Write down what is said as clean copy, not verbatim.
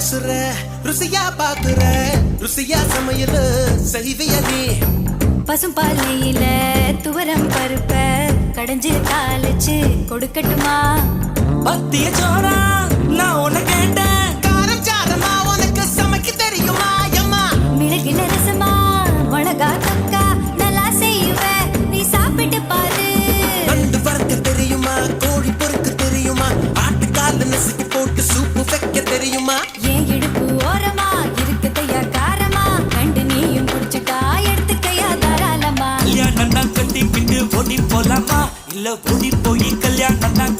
பேசுற ருசியா பாக்குற ருசியா சமையல் செய்விய நீ பசும்பாலையில துவரம் பருப்ப கடைஞ்சு தாளிச்சு கொடுக்கட்டுமா பத்திய சோறா நான் உன்னை கேட்டேன் காரம் சாரமா உனக்கு சமைக்க தெரியுமா அம்மா மிளகு ரசமா மிளகா தொக்கா நல்லா செய்வ நீ சாப்பிட்டு பாரு நண்டு வறுக்க தெரியுமா கோழி பொறுக்க தெரியுமா ஆட்டுக்கால நசுக்கி போட்டு சூப்பு வைக்க தெரியுமா ஏன் இடுப்பு ஓரமா இருக்குதையா காரமா கண்டு நீயும் குடிச்சுட்டா எடுத்துக்கையா தாராளமா கல்யாணம் தான் கட்டிக்கிட்டு ஓடி போலாமா இல்ல ஓடி போய் கல்யாணம் தான்